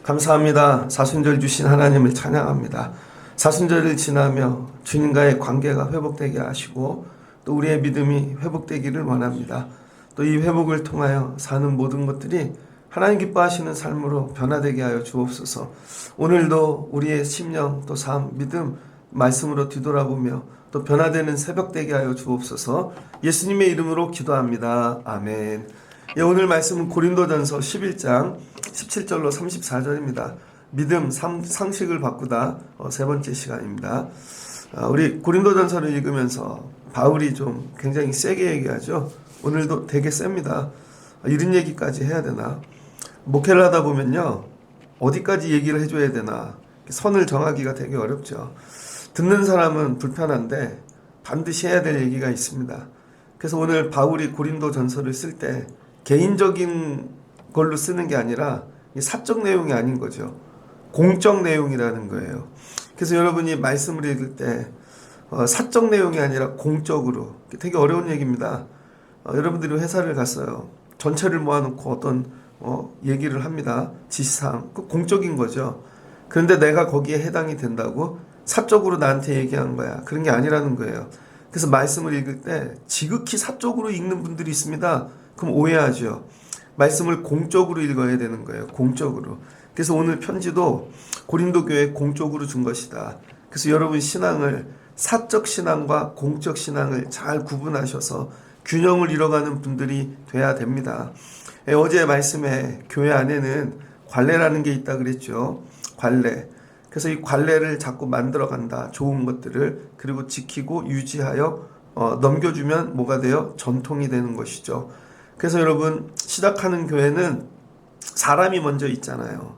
감사합니다. 사순절 주신 하나님을 찬양합니다. 사순절을 지나며 주님과의 관계가 회복되게 하시고 또 우리의 믿음이 회복되기를 원합니다. 또 이 회복을 통하여 사는 모든 것들이 하나님 기뻐하시는 삶으로 변화되게 하여 주옵소서. 오늘도 우리의 심령 또 삶, 믿음, 말씀으로 뒤돌아보며 또 변화되는 새벽 되게 하여 주옵소서. 예수님의 이름으로 기도합니다. 아멘. 오늘 말씀은 고린도전서 11장 17절로 34절입니다. 믿음 상식을 바꾸다 세 번째 시간입니다. 우리 고린도전서를 읽으면서 바울이 좀 굉장히 세게 얘기하죠. 오늘도 되게 셉니다. 이런 얘기까지 해야 되나? 목회를 하다 보면요, 어디까지 얘기를 해줘야 되나 선을 정하기가 되게 어렵죠. 듣는 사람은 불편한데 반드시 해야 될 얘기가 있습니다. 그래서 오늘 바울이 고린도전서를 쓸 때 개인적인 걸로 쓰는 게 아니라 사적 내용이 아닌 거죠. 공적 내용이라는 거예요. 그래서 여러분이 말씀을 읽을 때 사적 내용이 아니라 공적으로, 되게 어려운 얘기입니다. 여러분들이 회사를 갔어요. 전체를 모아놓고 어떤 얘기를 합니다. 지시사항, 그 공적인 거죠. 그런데 내가 거기에 해당이 된다고 사적으로 나한테 얘기한 거야. 그런 게 아니라는 거예요. 그래서 말씀을 읽을 때 지극히 사적으로 읽는 분들이 있습니다. 그럼 오해하죠. 말씀을 공적으로 읽어야 되는 거예요. 공적으로. 그래서 오늘 편지도 고린도 교회에 공적으로 준 것이다. 그래서 여러분 신앙을 사적 신앙과 공적 신앙을 잘 구분하셔서 균형을 이뤄가는 분들이 돼야 됩니다. 어제 말씀에 교회 안에는 관례라는 게 있다 그랬죠. 관례. 그래서 이 관례를 자꾸 만들어간다. 좋은 것들을. 그리고 지키고 유지하여 넘겨주면 뭐가 돼요? 전통이 되는 것이죠. 그래서 여러분 시작하는 교회는 사람이 먼저 있잖아요.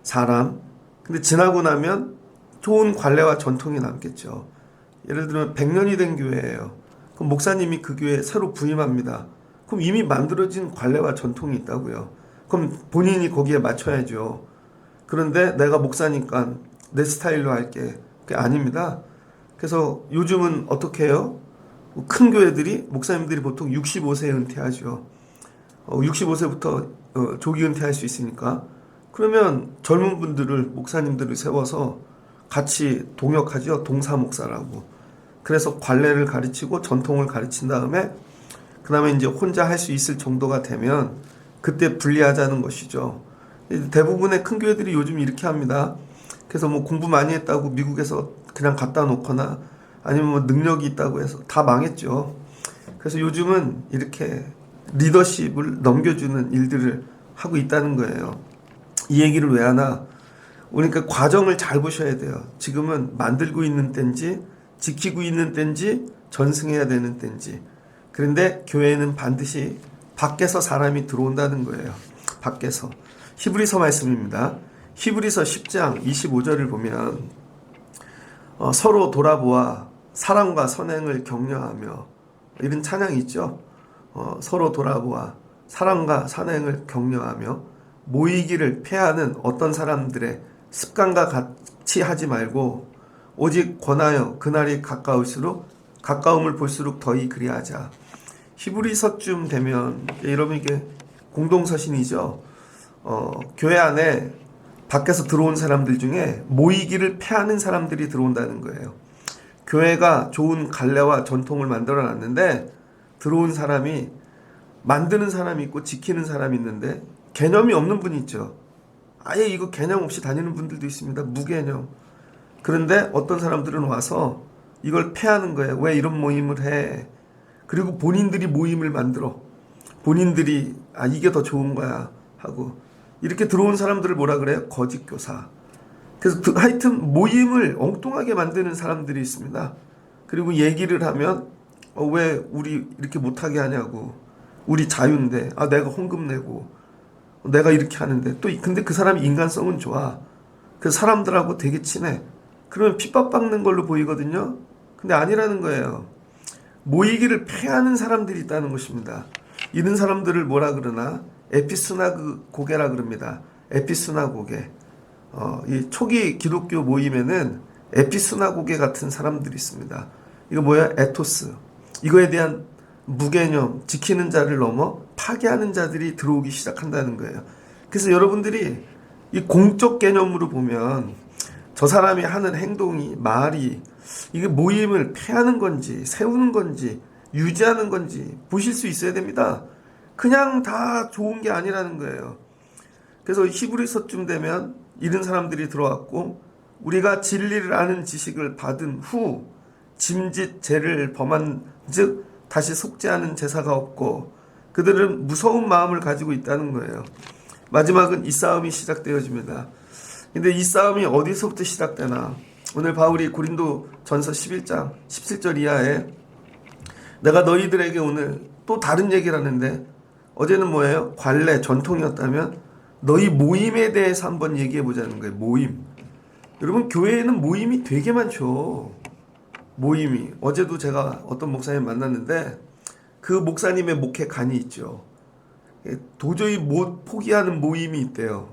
사람. 근데 지나고 나면 좋은 관례와 전통이 남겠죠. 예를 들면 100년이 된 교회예요. 그럼 목사님이 그 교회에 새로 부임합니다. 그럼 이미 만들어진 관례와 전통이 있다고요. 그럼 본인이 거기에 맞춰야죠. 그런데 내가 목사니까 내 스타일로 할게. 그게 아닙니다. 그래서 요즘은 어떻게 해요? 큰 교회들이, 목사님들이 보통 65세에 은퇴하죠. 65세부터 조기 은퇴할 수 있으니까. 그러면 젊은 분들을, 목사님들을 세워서 같이 동역하죠. 동사목사라고. 그래서 관례를 가르치고 전통을 가르친 다음에 그 다음에 이제 혼자 할 수 있을 정도가 되면 그때 분리하자는 것이죠. 대부분의 큰 교회들이 요즘 이렇게 합니다. 그래서 뭐 공부 많이 했다고 미국에서 그냥 갖다 놓거나 아니면 뭐 능력이 있다고 해서 다 망했죠. 그래서 요즘은 이렇게 리더십을 넘겨주는 일들을 하고 있다는 거예요. 이 얘기를 왜 하나? 그러니까 과정을 잘 보셔야 돼요. 지금은 만들고 있는 때인지 지키고 있는 때인지 전승해야 되는 때인지. 그런데 교회는 반드시 밖에서 사람이 들어온다는 거예요. 밖에서. 히브리서 말씀입니다. 히브리서 10장 25절을 보면 서로 돌아보아 사랑과 선행을 격려하며, 이런 찬양이 있죠. 서로 돌아보아 사랑과 선행을 격려하며 모이기를 패하는 어떤 사람들의 습관과 같이 하지 말고 오직 권하여 그날이 가까움을 볼수록 더히 그리하자. 히브리서쯤 되면 여러분 이게 공동서신이죠. 교회 안에 밖에서 들어온 사람들 중에 모이기를 패하는 사람들이 들어온다는 거예요. 교회가 좋은 관례와 전통을 만들어 놨는데 들어온 사람이, 만드는 사람이 있고 지키는 사람이 있는데 개념이 없는 분이 있죠. 아예 이거 개념 없이 다니는 분들도 있습니다. 무개념. 그런데 어떤 사람들은 와서 이걸 패하는 거예요. 왜 이런 모임을 해? 그리고 본인들이 모임을 만들어. 본인들이 이게 더 좋은 거야 하고. 이렇게 들어온 사람들을 뭐라 그래요? 거짓 교사. 그래서 하여튼 모임을 엉뚱하게 만드는 사람들이 있습니다. 그리고 얘기를 하면 왜 우리 이렇게 못하게 하냐고. 우리 자유인데 내가 헌금 내고 내가 이렇게 하는데 또 근데 그 사람이 인간성은 좋아. 그래서 사람들하고 되게 친해. 그러면 핍박받는 걸로 보이거든요. 근데 아니라는 거예요. 모이기를 패하는 사람들이 있다는 것입니다. 이런 사람들을 뭐라 그러나? 에피스나고게라 그럽니다. 에피스나고게. 이 초기 기독교 모임에는 에피스나고게 같은 사람들이 있습니다. 이거 뭐야? 에토스. 이거에 대한 무개념, 지키는 자를 넘어 파괴하는 자들이 들어오기 시작한다는 거예요. 그래서 여러분들이 이 공적 개념으로 보면 저 사람이 하는 행동이, 말이 이게 모임을 폐하는 건지 세우는 건지 유지하는 건지 보실 수 있어야 됩니다. 그냥 다 좋은 게 아니라는 거예요. 그래서 히브리서쯤 되면 이런 사람들이 들어왔고, 우리가 진리를 아는 지식을 받은 후 짐짓 죄를 범한 즉 다시 속죄하는 제사가 없고, 그들은 무서운 마음을 가지고 있다는 거예요. 마지막은 이 싸움이 시작되어집니다. 근데 이 싸움이 어디서부터 시작되나? 오늘 바울이 고린도 전서 11장 17절 이하에 내가 너희들에게 오늘 또 다른 얘기를 하는데, 어제는 뭐예요? 관례, 전통이었다면 너희 모임에 대해서 한번 얘기해 보자는 거예요. 모임. 여러분, 교회에는 모임이 되게 많죠. 모임이. 어제도 제가 어떤 목사님 만났는데 그 목사님의 목회관이 있죠. 도저히 못 포기하는 모임이 있대요.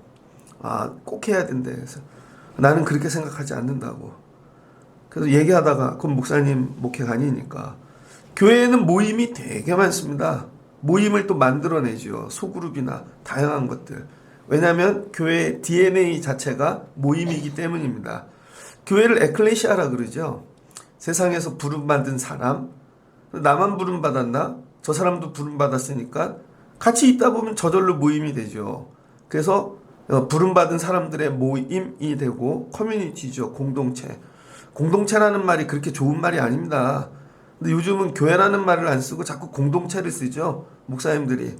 아, 꼭 해야 된대. 그래서 나는 그렇게 생각하지 않는다고. 그래서 얘기하다가 그건 목사님 목회관이니까 교회에는 모임이 되게 많습니다. 모임을 또 만들어내죠. 소그룹이나 다양한 것들. 왜냐하면 교회의 DNA 자체가 모임이기 때문입니다. 교회를 에클레시아라 그러죠. 세상에서 부름받은 사람, 나만 부름받았나? 저 사람도 부름받았으니까 같이 있다 보면 저절로 모임이 되죠. 그래서 부름받은 사람들의 모임이 되고 커뮤니티죠. 공동체. 공동체라는 말이 그렇게 좋은 말이 아닙니다. 근데 요즘은 교회라는 말을 안 쓰고 자꾸 공동체를 쓰죠. 목사님들이.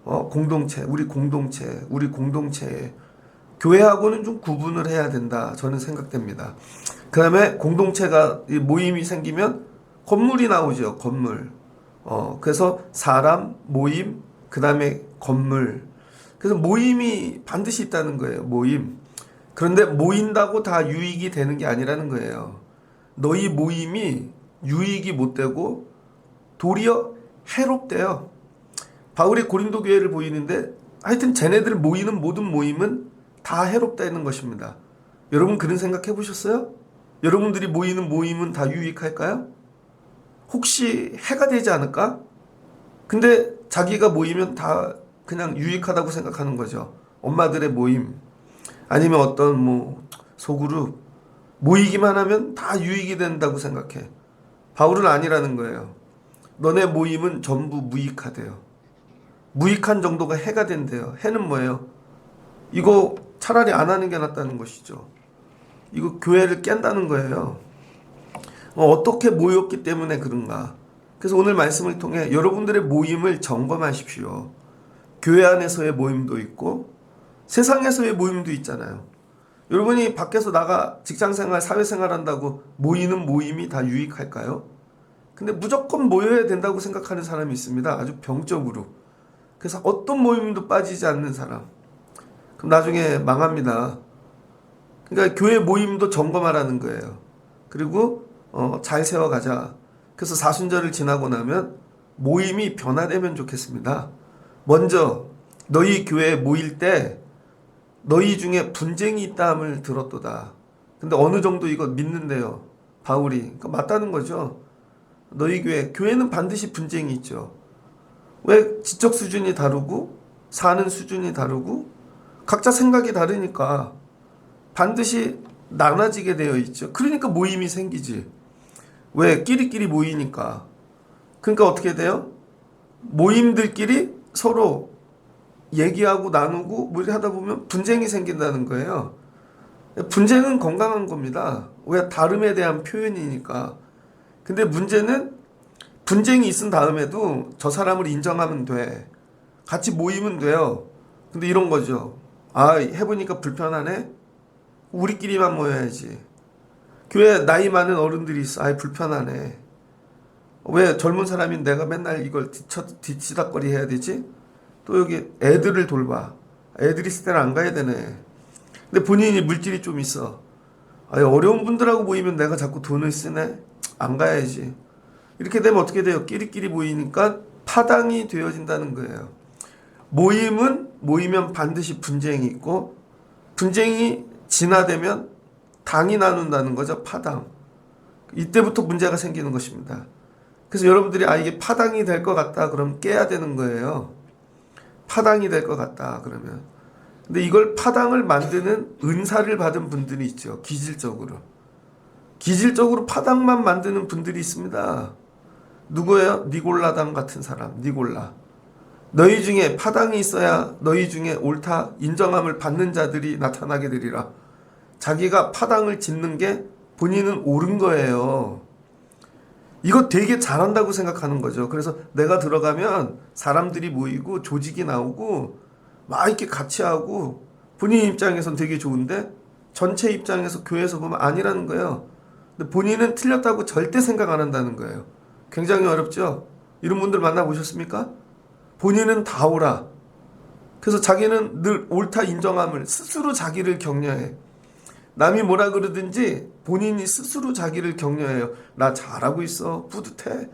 공동체, 우리 공동체, 우리 공동체. 교회하고는 좀 구분을 해야 된다. 저는 생각됩니다. 그 다음에 공동체가, 모임이 생기면 건물이 나오죠. 건물. 그래서 사람, 모임, 그 다음에 건물. 그래서 모임이 반드시 있다는 거예요. 모임. 그런데 모인다고 다 유익이 되는 게 아니라는 거예요. 너희 모임이 유익이 못 되고 도리어 해롭대요. 바울이 고린도 교회를 보이는데 하여튼 쟤네들 모이는 모든 모임은 다 해롭다는 것입니다. 여러분 그런 생각 해보셨어요? 여러분들이 모이는 모임은 다 유익할까요? 혹시 해가 되지 않을까? 근데 자기가 모이면 다 그냥 유익하다고 생각하는 거죠. 엄마들의 모임 아니면 어떤 소그룹 모이기만 하면 다 유익이 된다고 생각해. 바울은 아니라는 거예요. 너네 모임은 전부 무익하대요. 무익한 정도가 해가 된대요. 해는 뭐예요? 이거 차라리 안 하는 게 낫다는 것이죠. 이거 교회를 깬다는 거예요. 어떻게 모였기 때문에 그런가? 그래서 오늘 말씀을 통해 여러분들의 모임을 점검하십시오. 교회 안에서의 모임도 있고 세상에서의 모임도 있잖아요. 여러분이 밖에서 나가 직장생활, 사회생활 한다고 모이는 모임이 다 유익할까요? 근데 무조건 모여야 된다고 생각하는 사람이 있습니다. 아주 병적으로. 그래서 어떤 모임도 빠지지 않는 사람. 그럼 나중에 망합니다. 그러니까 교회 모임도 점검하라는 거예요. 그리고 잘 세워가자. 그래서 사순절을 지나고 나면 모임이 변화되면 좋겠습니다. 먼저 너희 교회에 모일 때 너희 중에 분쟁이 있다함을 들었도다. 근데 어느 정도 이거 믿는데요. 바울이. 그러니까 맞다는 거죠. 너희 교회는 반드시 분쟁이 있죠. 왜? 지적 수준이 다르고 사는 수준이 다르고 각자 생각이 다르니까 반드시 나눠지게 되어 있죠. 그러니까 모임이 생기지. 왜? 끼리끼리 모이니까. 그러니까 어떻게 돼요? 모임들끼리 서로 얘기하고 나누고 뭐 하다 보면 분쟁이 생긴다는 거예요. 분쟁은 건강한 겁니다. 왜? 다름에 대한 표현이니까. 근데 문제는 분쟁이 있은 다음에도 저 사람을 인정하면 돼. 같이 모이면 돼요. 근데 이런 거죠. 아, 해보니까 불편하네? 우리끼리만 모여야지. 교회에 나이 많은 어른들이 있어. 아이, 불편하네. 왜 젊은 사람인 내가 맨날 이걸 뒤치다거리 해야 되지? 또 여기 애들을 돌봐. 애들이 있을 때는 안 가야 되네. 근데 본인이 물질이 좀 있어. 아니, 어려운 분들하고 모이면 내가 자꾸 돈을 쓰네? 안 가야지. 이렇게 되면 어떻게 돼요? 끼리끼리 모이니까 파당이 되어진다는 거예요. 모이면 반드시 분쟁이 있고 분쟁이 진화되면 당이 나눈다는 거죠. 파당. 이때부터 문제가 생기는 것입니다. 그래서 여러분들이 이게 파당이 될 것 같다 그럼 깨야 되는 거예요. 파당이 될 것 같다 그러면. 근데 이걸 파당을 만드는 은사를 받은 분들이 있죠. 기질적으로 파당만 만드는 분들이 있습니다. 누구예요? 니골라당 같은 사람. 니골라. 너희 중에 파당이 있어야 너희 중에 옳다 인정함을 받는 자들이 나타나게 되리라. 자기가 파당을 짓는 게 본인은 옳은 거예요. 이거 되게 잘한다고 생각하는 거죠. 그래서 내가 들어가면 사람들이 모이고 조직이 나오고 막 이렇게 같이 하고 본인 입장에선 되게 좋은데 전체 입장에서 교회에서 보면 아니라는 거예요. 근데 본인은 틀렸다고 절대 생각 안 한다는 거예요. 굉장히 어렵죠? 이런 분들 만나보셨습니까? 본인은 다 옳아. 그래서 자기는 늘 옳다 인정함을 스스로 자기를 격려해. 남이 뭐라 그러든지 본인이 스스로 자기를 격려해요. 나 잘하고 있어. 뿌듯해.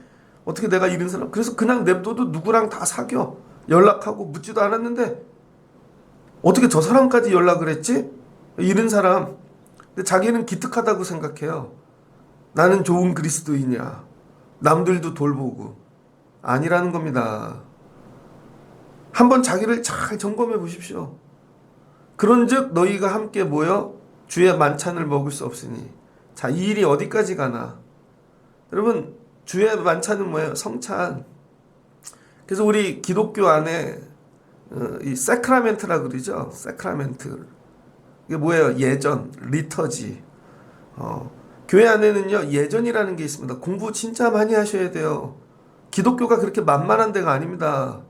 어떻게 내가 이런 사람. 그래서 그냥 냅둬도 누구랑 다 사겨. 연락하고 묻지도 않았는데 어떻게 저 사람까지 연락을 했지? 이런 사람. 근데 자기는 기특하다고 생각해요. 나는 좋은 그리스도인이야. 남들도 돌보고. 아니라는 겁니다. 한번 자기를 잘 점검해 보십시오. 그런즉 너희가 함께 모여 주의 만찬을 먹을 수 없으니. 자, 이 일이 어디까지 가나? 여러분, 주의 만찬은 뭐예요? 성찬. 그래서 우리 기독교 안에 이 세크라멘트라 그러죠. 세크라멘트. 이게 뭐예요? 예전, 리터지. 교회 안에는요 예전이라는 게 있습니다. 공부 진짜 많이 하셔야 돼요. 기독교가 그렇게 만만한 데가 아닙니다.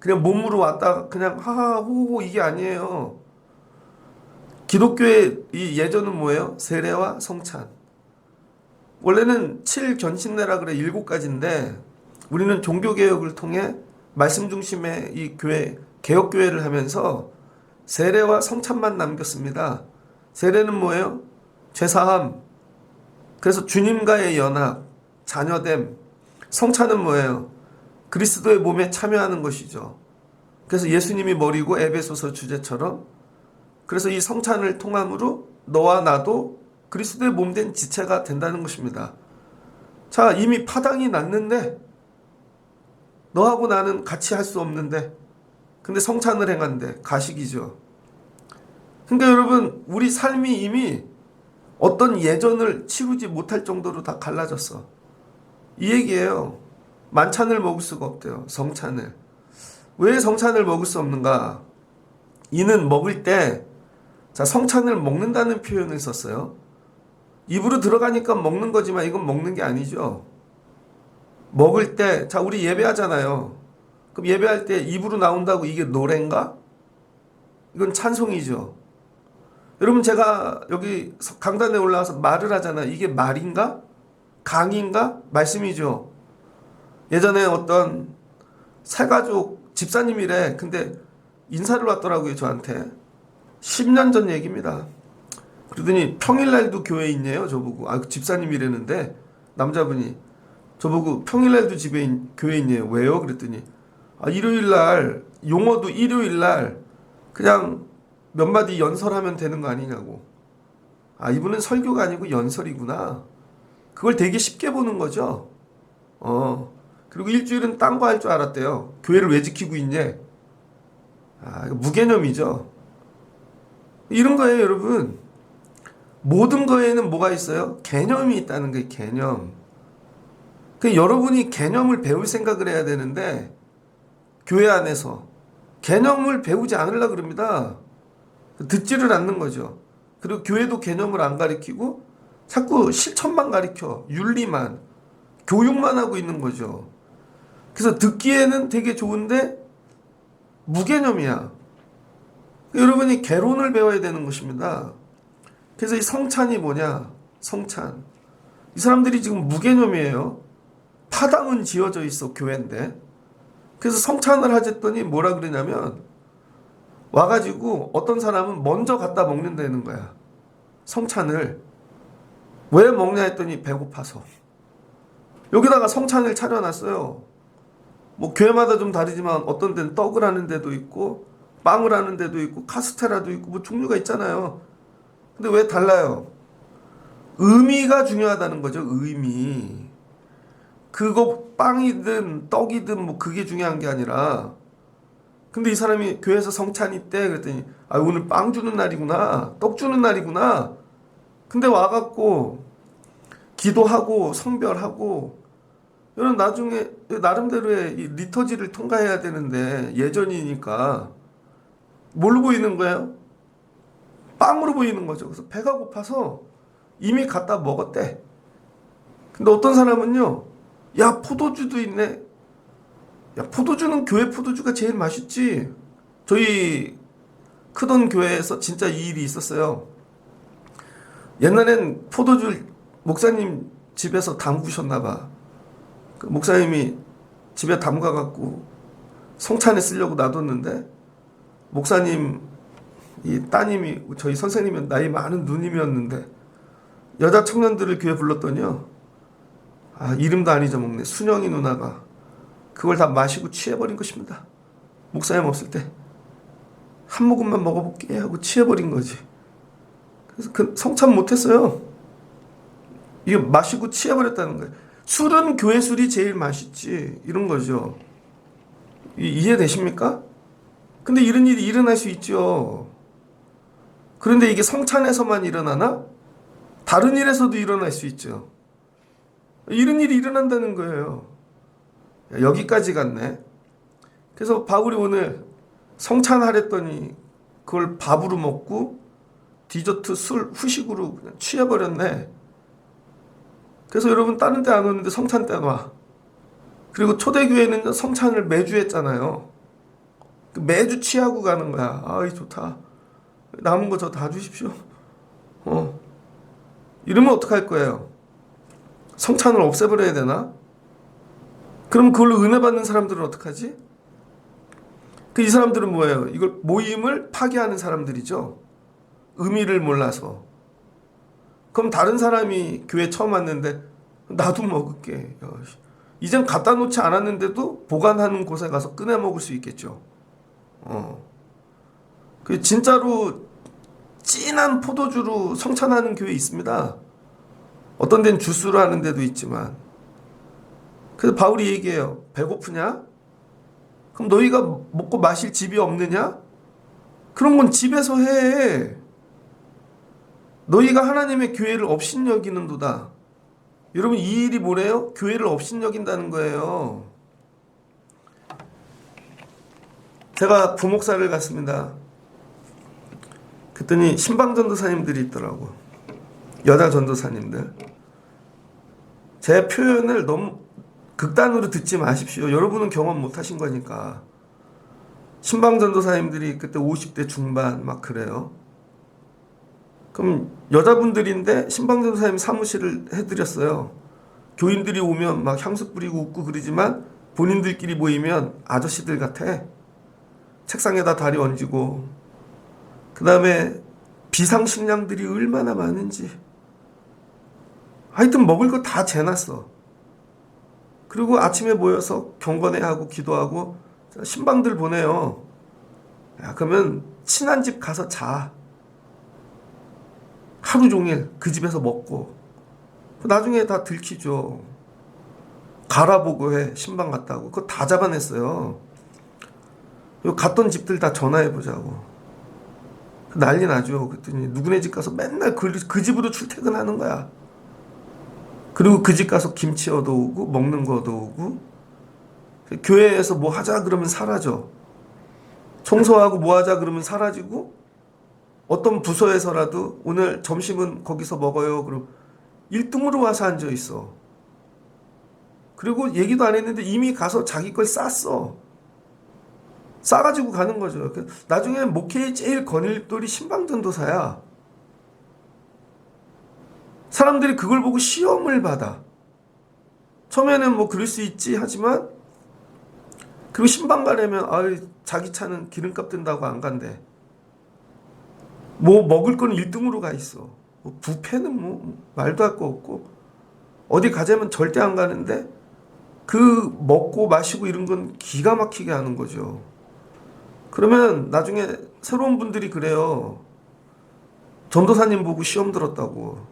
그냥 몸으로 왔다 그냥 하하호호 이게 아니에요. 기독교의 이 예전은 뭐예요? 세례와 성찬. 원래는 7견신례라 그래 7가지인데 우리는 종교개혁을 통해 말씀 중심의 이 교회 개혁교회를 하면서 세례와 성찬만 남겼습니다. 세례는 뭐예요? 죄사함. 그래서 주님과의 연합, 자녀됨. 성찬은 뭐예요? 그리스도의 몸에 참여하는 것이죠. 그래서 예수님이 머리고 에베소서 주제처럼 그래서 이 성찬을 통함으로 너와 나도 그리스도의 몸된 지체가 된다는 것입니다. 자, 이미 파당이 났는데 너하고 나는 같이 할 수 없는데 근데 성찬을 행한대. 가식이죠. 그러니까 여러분 우리 삶이 이미 어떤 예전을 치우지 못할 정도로 다 갈라졌어. 이 얘기예요. 만찬을 먹을 수가 없대요. 성찬을. 왜 성찬을 먹을 수 없는가? 이는 먹을 때 자, 성찬을 먹는다는 표현을 썼어요. 입으로 들어가니까 먹는 거지만 이건 먹는 게 아니죠. 먹을 때, 자, 우리 예배하잖아요. 그럼 예배할 때 입으로 나온다고 이게 노래인가? 이건 찬송이죠. 여러분 제가 여기 강단에 올라와서 말을 하잖아요. 이게 말인가? 강인가? 말씀이죠. 예전에 어떤 새가족 집사님이래. 근데 인사를 왔더라고요. 저한테. 10년 전 얘기입니다. 그러더니 평일날도 교회에 있네요. 저보고. 집사님이라는데 남자분이 저보고 평일날도 교회에 있네요. 왜요? 그랬더니 일요일날 용어도 일요일날 그냥 몇 마디 연설하면 되는 거 아니냐고. 이분은 설교가 아니고 연설이구나. 그걸 되게 쉽게 보는 거죠. 그리고 일주일은 딴 거 할 줄 알았대요. 교회를 왜 지키고 있냐. 무개념이죠. 이런 거예요, 여러분. 모든 거에는 뭐가 있어요? 개념이 있다는 거예요, 개념. 여러분이 개념을 배울 생각을 해야 되는데 교회 안에서 개념을 배우지 않으려고 그럽니다. 듣지를 않는 거죠. 그리고 교회도 개념을 안 가르치고 자꾸 실천만 가르쳐. 윤리만. 교육만 하고 있는 거죠. 그래서 듣기에는 되게 좋은데 무개념이야. 여러분이 개론을 배워야 되는 것입니다. 그래서 이 성찬이 뭐냐? 성찬. 이 사람들이 지금 무개념이에요. 파당은 지어져 있어, 교회인데. 그래서 성찬을 하랬더니 뭐라 그러냐면 와가지고 어떤 사람은 먼저 갖다 먹는다는 거야. 성찬을. 왜 먹냐 했더니 배고파서. 여기다가 성찬을 차려놨어요. 뭐 교회마다 좀 다르지만 어떤 데는 떡을 하는 데도 있고 빵을 하는 데도 있고 카스테라도 있고 뭐 종류가 있잖아요. 근데 왜 달라요? 의미가 중요하다는 거죠. 의미. 그거 빵이든 떡이든 뭐 그게 중요한 게 아니라, 근데 이 사람이 교회에서 성찬 있대 그랬더니 아 오늘 빵 주는 날이구나, 떡 주는 날이구나. 근데 와갖고 기도하고 성별하고 이런 나중에 나름대로의 이 리터지를 통과해야 되는데 예전이니까 뭘로 보이는 거예요? 빵으로 보이는 거죠. 그래서 배가 고파서 이미 갖다 먹었대. 근데 어떤 사람은요, 야 포도주도 있네. 야 포도주는 교회 포도주가 제일 맛있지. 저희 크던 교회에서 진짜 이 일이 있었어요. 옛날엔 포도주 목사님 집에서 담그셨나 봐. 그 목사님이 집에 담가갖고 성찬에 쓰려고 놔뒀는데 목사님 이 따님이 저희 선생님은 나이 많은 누님이었는데 여자 청년들을 교회 불렀더니요. 아 이름도 안 잊어먹네. 순영이 누나가 그걸 다 마시고 취해버린 것입니다. 목사님 없을 때 한 모금만 먹어볼게 하고 취해버린 거지. 그래서 그 성찬 못했어요. 이게 마시고 취해버렸다는 거예요. 술은 교회 술이 제일 맛있지 이런 거죠. 이해되십니까? 근데 이런 일이 일어날 수 있죠. 그런데 이게 성찬에서만 일어나나? 다른 일에서도 일어날 수 있죠. 이런 일이 일어난다는 거예요. 여기까지 갔네. 그래서 바울이 오늘 성찬하랬더니 그걸 밥으로 먹고 디저트 술 후식으로 그냥 취해버렸네. 그래서 여러분 다른 데 안 오는데 성찬 때 와. 그리고 초대교회는 성찬을 매주 했잖아요. 매주 취하고 가는 거야. 아이 좋다. 남은 거 저 다 주십시오. 이러면 어떡할 거예요? 성찬을 없애버려야 되나? 그럼 그걸로 은혜 받는 사람들은 어떡하지? 이 사람들은 뭐예요? 이걸 모임을 파괴하는 사람들이죠. 의미를 몰라서. 그럼 다른 사람이 교회 처음 왔는데 나도 먹을게. 이젠 갖다 놓지 않았는데도 보관하는 곳에 가서 꺼내 먹을 수 있겠죠. 그 진짜로 진한 포도주로 성찬하는 교회 있습니다. 어떤 데는 주스로 하는 데도 있지만. 그래서 바울이 얘기해요. 배고프냐? 그럼 너희가 먹고 마실 집이 없느냐? 그런 건 집에서 해. 너희가 하나님의 교회를 업신여기는도다. 여러분 이 일이 뭐래요? 교회를 업신여긴다는 거예요. 제가 부목사를 갔습니다. 그랬더니 신방 전도사님들이 있더라고. 여자 전도사님들. 제 표현을 너무 극단으로 듣지 마십시오. 여러분은 경험 못 하신 거니까. 신방 전도사님들이 그때 50대 중반 막 그래요. 그럼 여자분들인데 신방 전도사님 사무실을 해드렸어요. 교인들이 오면 막 향수 뿌리고 웃고 그러지만 본인들끼리 모이면 아저씨들 같아. 책상에다 다리 얹고 그 다음에 비상식량들이 얼마나 많은지 하여튼 먹을 거 다 재놨어. 그리고 아침에 모여서 경건회하고 기도하고 신방들 보내요. 야, 그러면 친한 집 가서 자. 하루 종일 그 집에서 먹고 나중에 다 들키죠. 갈아보고 해. 신방 갔다고. 그거 다 잡아냈어요. 갔던 집들 다 전화해보자고. 난리 나죠. 그랬더니 누구네 집 가서 맨날 그 집으로 출퇴근하는 거야. 그리고 그 집 가서 김치 얻어오고 먹는 거 얻어오고 교회에서 뭐 하자 그러면 사라져. 청소하고 뭐 하자 그러면 사라지고 어떤 부서에서라도 오늘 점심은 거기서 먹어요. 그럼 1등으로 와서 앉아 있어. 그리고 얘기도 안 했는데 이미 가서 자기 걸 쌌어. 싸가지고 가는 거죠. 나중에 목회의 제일 거닐돌이 신방전도사야. 사람들이 그걸 보고 시험을 받아. 처음에는 뭐 그럴 수 있지 하지만 그리고 신방 가려면 자기 차는 기름값 든다고 안 간대. 뭐 먹을 건 1등으로 가 있어. 뭐 뷔페는 뭐 말도 할 거 없고 어디 가자면 절대 안 가는데 그 먹고 마시고 이런 건 기가 막히게 하는 거죠. 그러면 나중에 새로운 분들이 그래요. 전도사님 보고 시험 들었다고.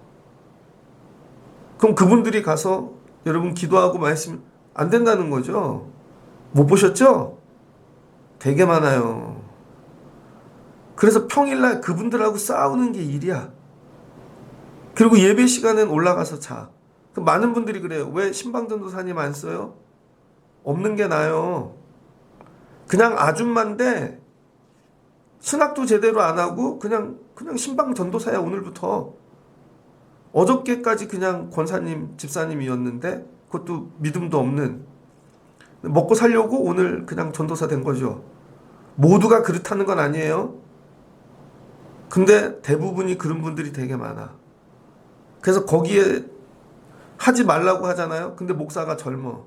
그럼 그분들이 가서 여러분 기도하고 말씀 안 된다는 거죠. 못 보셨죠? 되게 많아요. 그래서 평일날 그분들하고 싸우는 게 일이야. 그리고 예배 시간엔 올라가서 자. 많은 분들이 그래요. 왜 신방전도사님 안 써요? 없는 게 나아요. 그냥 아줌마인데 신학도 제대로 안 하고 그냥 신방전도사야 오늘부터. 어저께까지 그냥 권사님, 집사님이었는데 그것도 믿음도 없는, 먹고 살려고 오늘 그냥 전도사 된 거죠. 모두가 그렇다는 건 아니에요. 근데 대부분이 그런 분들이 되게 많아. 그래서 거기에 하지 말라고 하잖아요. 근데 목사가 젊어.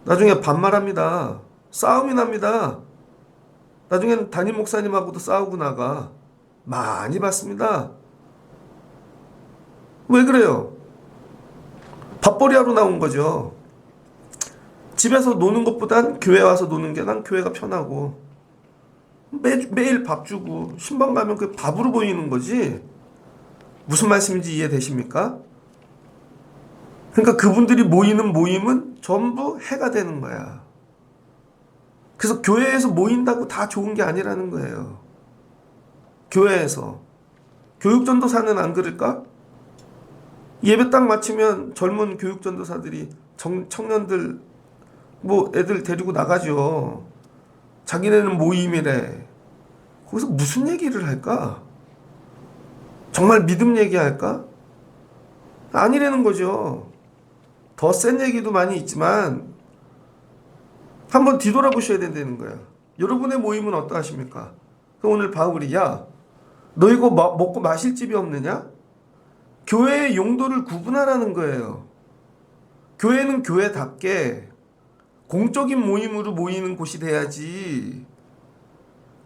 나중에 반말합니다. 싸움이 납니다. 나중엔 담임 목사님하고도 싸우고 나가. 많이 봤습니다. 왜 그래요? 밥벌이 하러 나온 거죠. 집에서 노는 것보단 교회 와서 노는 게 난 교회가 편하고, 매일 밥 주고 신방 가면 그 밥으로 보이는 거지. 무슨 말씀인지 이해되십니까? 그러니까 그분들이 모이는 모임은 전부 해가 되는 거야. 그래서 교회에서 모인다고 다 좋은 게 아니라는 거예요. 교회에서. 교육전도사는 안 그럴까? 예배 딱 마치면 젊은 교육전도사들이 청년들 애들 데리고 나가죠. 자기네는 모임이래. 거기서 무슨 얘기를 할까? 정말 믿음 얘기할까? 아니라는 거죠. 더 센 얘기도 많이 있지만 한번 뒤돌아보셔야 된다는 거야. 여러분의 모임은 어떠하십니까? 오늘 바울이 야, 너 이거 먹고 마실 집이 없느냐? 교회의 용도를 구분하라는 거예요. 교회는 교회답게 공적인 모임으로 모이는 곳이 돼야지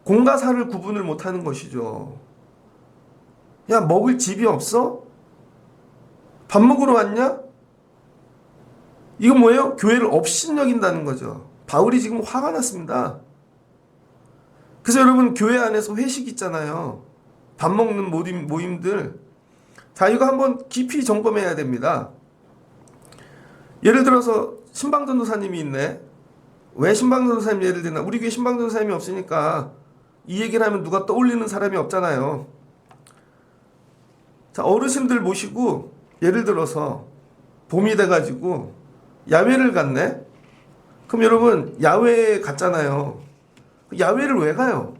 공과 사를 구분을 못하는 것이죠. 야, 먹을 집이 없어? 밥 먹으러 왔냐? 이건 뭐예요? 교회를 업신여긴다는 거죠. 바울이 지금 화가 났습니다. 그래서 여러분 교회 안에서 회식 있잖아요. 밥 먹는 모임들. 자, 이거 한번 깊이 점검해야 됩니다. 예를 들어서 신방전도사님이 있네. 왜 신방전도사님 예를 드나? 우리 교회 신방전도사님이 없으니까 이 얘기를 하면 누가 떠올리는 사람이 없잖아요. 자, 어르신들 모시고 예를 들어서 봄이 돼가지고 야외를 갔네. 그럼 여러분 야외에 갔잖아요. 야외를 왜 가요?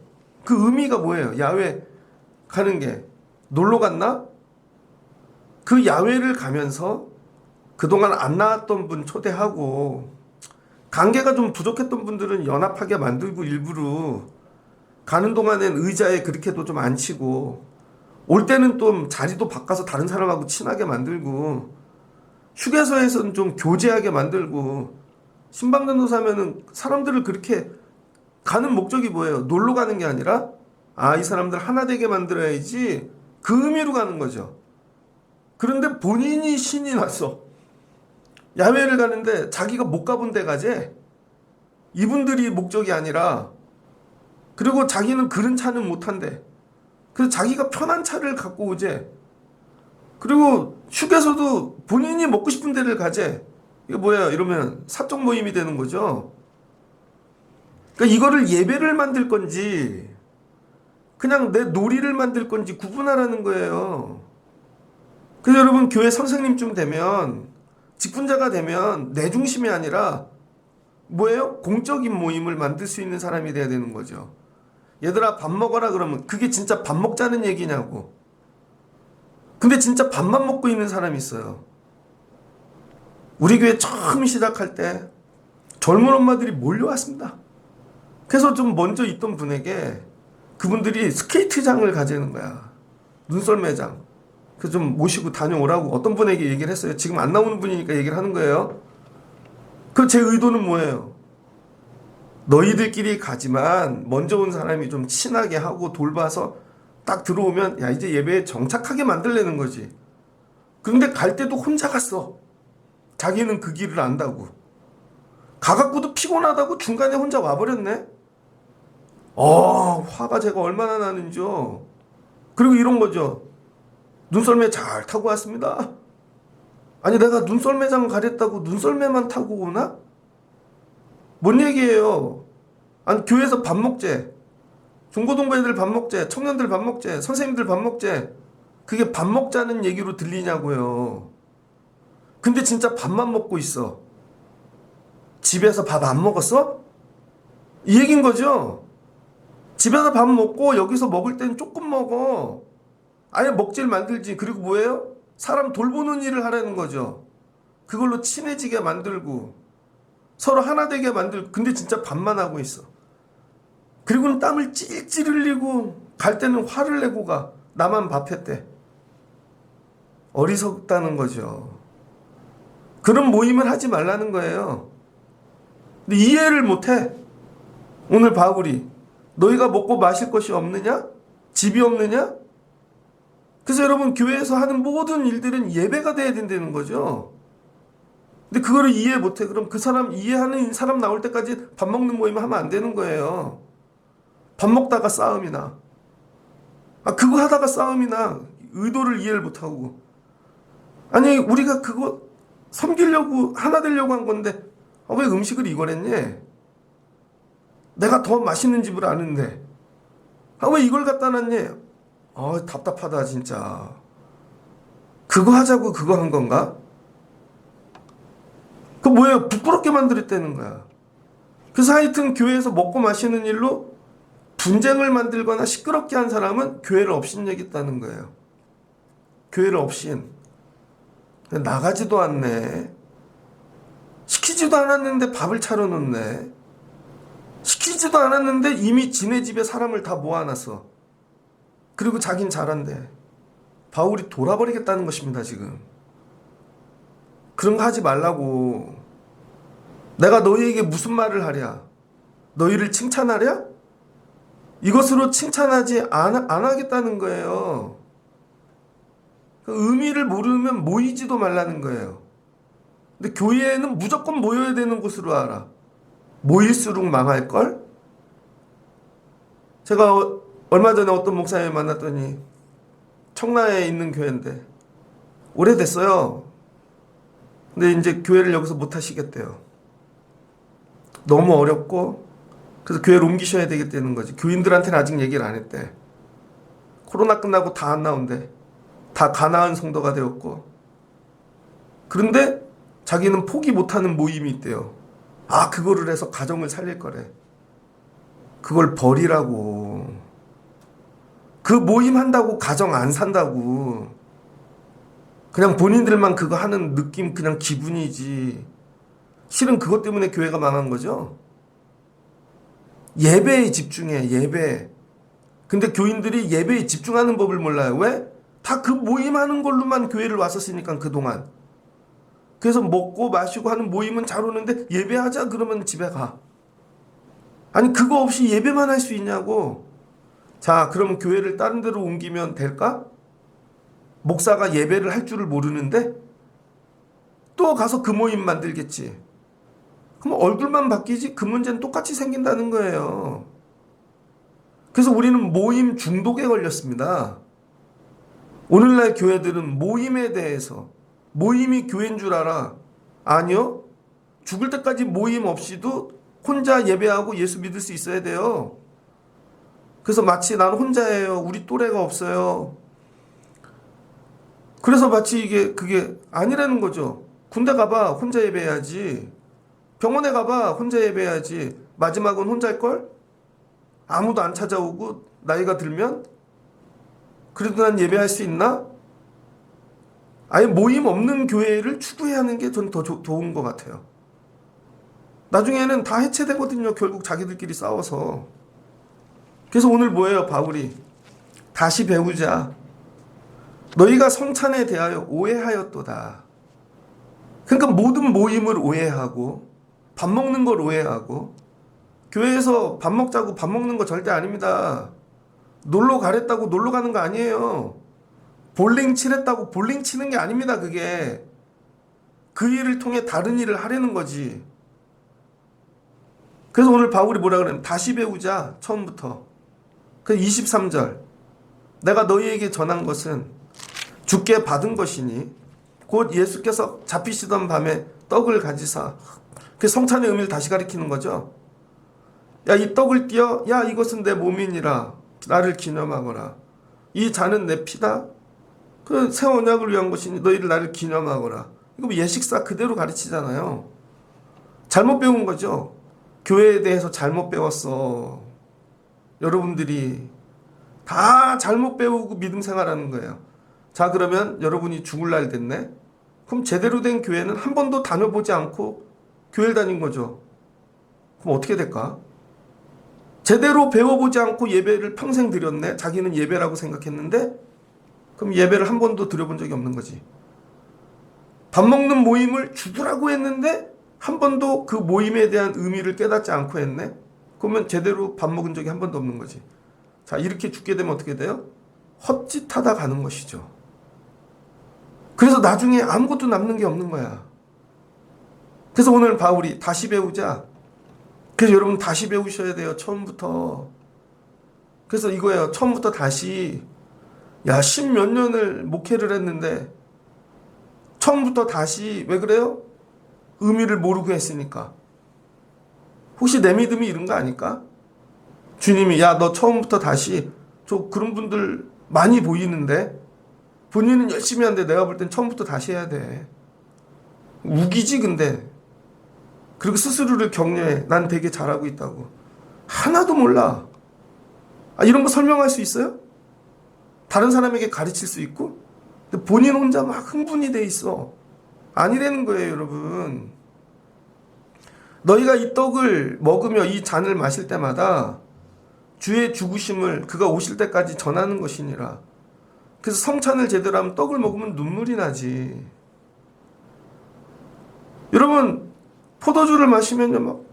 그 의미가 뭐예요? 야외 가는 게 놀러 갔나? 그 야외를 가면서 그동안 안 나왔던 분 초대하고, 관계가 좀 부족했던 분들은 연합하게 만들고, 일부러 가는 동안엔 의자에 그렇게도 좀 앉히고, 올 때는 좀 자리도 바꿔서 다른 사람하고 친하게 만들고, 휴게소에서는 좀 교제하게 만들고. 신방전도사면은 사람들을 그렇게 가는 목적이 뭐예요? 놀러 가는 게 아니라 이 사람들 하나 되게 만들어야지, 그 의미로 가는 거죠. 그런데 본인이 신이 났어. 야외를 가는데 자기가 못 가본 데 가재. 이분들이 목적이 아니라. 그리고 자기는 그런 차는 못 탄대. 그래서 자기가 편한 차를 갖고 오재. 그리고 휴게소도 본인이 먹고 싶은 데를 가재. 이거 뭐야? 이러면 사적 모임이 되는 거죠. 그러니까 이거를 예배를 만들 건지 그냥 내 놀이를 만들 건지 구분하라는 거예요. 그래서 여러분 교회 선생님쯤 되면, 직분자가 되면 내 중심이 아니라 뭐예요? 공적인 모임을 만들 수 있는 사람이 돼야 되는 거죠. 얘들아 밥 먹어라 그러면 그게 진짜 밥 먹자는 얘기냐고. 근데 진짜 밥만 먹고 있는 사람이 있어요. 우리 교회 처음 시작할 때 젊은 엄마들이 몰려왔습니다. 그래서 좀 먼저 있던 분에게 그분들이 스케이트장을 가지는 거야. 눈썰매장. 그래서 좀 모시고 다녀오라고 어떤 분에게 얘기를 했어요. 지금 안 나오는 분이니까 얘기를 하는 거예요. 그 제 의도는 뭐예요? 너희들끼리 가지만 먼저 온 사람이 좀 친하게 하고 돌봐서 딱 들어오면 야, 이제 예배에 정착하게 만들려는 거지. 그런데 갈 때도 혼자 갔어. 자기는 그 길을 안다고. 가갖고도 피곤하다고 중간에 혼자 와버렸네. 화가 제가 얼마나 나는지요. 그리고 이런 거죠. 눈썰매 잘 타고 왔습니다. 아니 내가 눈썰매장 가랬다고 눈썰매만 타고 오나? 뭔 얘기예요? 아니 교회에서 밥 먹재, 중고등부 애들 밥 먹재, 청년들 밥 먹재, 선생님들 밥 먹재, 그게 밥 먹자는 얘기로 들리냐고요. 근데 진짜 밥만 먹고 있어. 집에서 밥 안 먹었어? 이 얘기인 거죠. 집에서 밥 먹고 여기서 먹을 땐 조금 먹어. 아예 먹질 만들지. 그리고 뭐예요? 사람 돌보는 일을 하라는 거죠. 그걸로 친해지게 만들고 서로 하나 되게 만들고. 근데 진짜 밥만 하고 있어. 그리고는 땀을 찔찔 흘리고 갈 때는 화를 내고 가. 나만 밥했대. 어리석다는 거죠. 그런 모임을 하지 말라는 거예요. 근데 이해를 못해. 오늘 바울이 너희가 먹고 마실 것이 없느냐? 집이 없느냐? 그래서 여러분 교회에서 하는 모든 일들은 예배가 돼야 된다는 거죠. 근데 그거를 이해 못해. 그럼 그 사람 이해하는 사람 나올 때까지 밥 먹는 모임 하면 안 되는 거예요. 밥 먹다가 싸움이 나. 그거 하다가 싸움이 나. 의도를 이해를 못하고. 아니 우리가 그거 섬기려고 하나 되려고 한 건데 왜 음식을 이걸 했니? 내가 더 맛있는 집을 아는데 왜 이걸 갖다 놨니? 답답하다 진짜. 그거 하자고 그거 한 건가? 그 뭐예요? 부끄럽게 만들었다는 거야. 그래서 하여튼 교회에서 먹고 마시는 일로 분쟁을 만들거나 시끄럽게 한 사람은 교회를 업신여겼다는 거예요. 교회를 업신. 나가지도 않네. 시키지도 않았는데 밥을 차려놓네. 시키지도 않았는데 이미 지네 집에 사람을 다 모아놨어. 그리고 자긴 잘한대. 바울이 돌아버리겠다는 것입니다 지금. 그런 거 하지 말라고. 내가 너희에게 무슨 말을 하랴? 너희를 칭찬하랴? 이것으로 칭찬하지 안 하겠다는 거예요. 그 의미를 모르면 모이지도 말라는 거예요. 근데 교회에는 무조건 모여야 되는 곳으로 알아. 모일수록 망할걸? 제가 얼마 전에 어떤 목사님 만났더니 청라에 있는 교회인데 오래됐어요. 근데 이제 교회를 여기서 못 하시겠대요. 너무 어렵고 그래서 교회를 옮기셔야 되겠다는 거지. 교인들한테는 아직 얘기를 안 했대. 코로나 끝나고 다 안 나온대. 다 가나안 성도가 되었고. 그런데 자기는 포기 못하는 모임이 있대요. 그거를 해서 가정을 살릴 거래. 그걸 버리라고. 그 모임 한다고 가정 안 산다고. 그냥 본인들만 그거 하는 느낌, 그냥 기분이지. 실은 그것 때문에 교회가 망한 거죠. 예배에 집중해. 예배. 근데 교인들이 예배에 집중하는 법을 몰라요. 왜? 다 그 모임하는 걸로만 교회를 왔었으니까 그동안. 그래서 먹고 마시고 하는 모임은 잘 오는데 예배하자 그러면 집에 가. 아니 그거 없이 예배만 할 수 있냐고. 자 그러면 교회를 다른 데로 옮기면 될까? 목사가 예배를 할 줄을 모르는데 또 가서 그 모임 만들겠지. 그럼 얼굴만 바뀌지 그 문제는 똑같이 생긴다는 거예요. 그래서 우리는 모임 중독에 걸렸습니다. 오늘날 교회들은 모임에 대해서 모임이 교회인 줄 알아. 아니요. 죽을 때까지 모임 없이도 혼자 예배하고 예수 믿을 수 있어야 돼요. 그래서 마치 나는 혼자예요. 우리 또래가 없어요. 그래서 마치 그게 아니라는 거죠. 군대 가봐 혼자 예배해야지. 병원에 가봐 혼자 예배해야지. 마지막은 혼자일걸? 아무도 안 찾아오고 나이가 들면? 그래도 난 예배할 수 있나? 아예 모임 없는 교회를 추구해야 하는 게 전 더 좋은 것 같아요. 나중에는 다 해체되거든요. 결국 자기들끼리 싸워서. 그래서 오늘 뭐예요 바울이? 다시 배우자. 너희가 성찬에 대하여 오해하였도다. 그러니까 모든 모임을 오해하고 밥 먹는 걸 오해하고. 교회에서 밥 먹자고 밥 먹는 거 절대 아닙니다. 놀러 가랬다고 놀러 가는 거 아니에요. 볼링 치랬다고 볼링 치는 게 아닙니다. 그게 그 일을 통해 다른 일을 하려는 거지. 그래서 오늘 바울이 뭐라 그러냐면 다시 배우자. 처음부터 그 23절 내가 너희에게 전한 것은 주께 받은 것이니 곧 예수께서 잡히시던 밤에 떡을 가지사, 그 성찬의 의미를 다시 가리키는 거죠. 야, 이 떡을 띄어, 야, 이것은 내 몸이니라, 나를 기념하거라. 이 잔은 내 피다. 그 새 언약을 위한 것이니 너희를 나를 기념하거라. 이거 예식사 그대로 가르치잖아요. 잘못 배운 거죠. 교회에 대해서 잘못 배웠어. 여러분들이 다 잘못 배우고 믿음 생활하는 거예요. 자, 그러면 여러분이 죽을 날 됐네. 그럼 제대로 된 교회는 한 번도 다녀보지 않고 교회를 다닌 거죠. 그럼 어떻게 될까? 제대로 배워보지 않고 예배를 평생 드렸네. 자기는 예배라고 생각했는데 그럼 예배를 한 번도 드려본 적이 없는 거지. 밥 먹는 모임을 주더라고 했는데 한 번도 그 모임에 대한 의미를 깨닫지 않고 했네. 그러면 제대로 밥 먹은 적이 한 번도 없는 거지. 자, 이렇게 죽게 되면 어떻게 돼요? 헛짓하다 가는 것이죠. 그래서 나중에 아무것도 남는 게 없는 거야. 그래서 오늘 바울이 다시 배우자. 그래서 여러분 다시 배우셔야 돼요. 처음부터. 그래서 이거예요. 처음부터 다시. 야, 10몇 년을 목회를 했는데 처음부터 다시. 왜 그래요? 의미를 모르고 했으니까. 혹시 내 믿음이 이런 거 아닐까? 주님이 야, 너 처음부터 다시. 저 그런 분들 많이 보이는데 본인은 열심히 하는데 내가 볼 땐 처음부터 다시 해야 돼. 우기지 근데. 그리고 스스로를 격려해. 난 되게 잘하고 있다고. 하나도 몰라. 아, 이런 거 설명할 수 있어요? 다른 사람에게 가르칠 수 있고? 근데 본인 혼자 막 흥분이 돼 있어. 아니라는 거예요, 여러분. 너희가 이 떡을 먹으며 이 잔을 마실 때마다 주의 죽으심을 그가 오실 때까지 전하는 것이니라. 그래서 성찬을 제대로 하면 떡을 먹으면 눈물이 나지. 여러분, 포도주를 마시면요, 막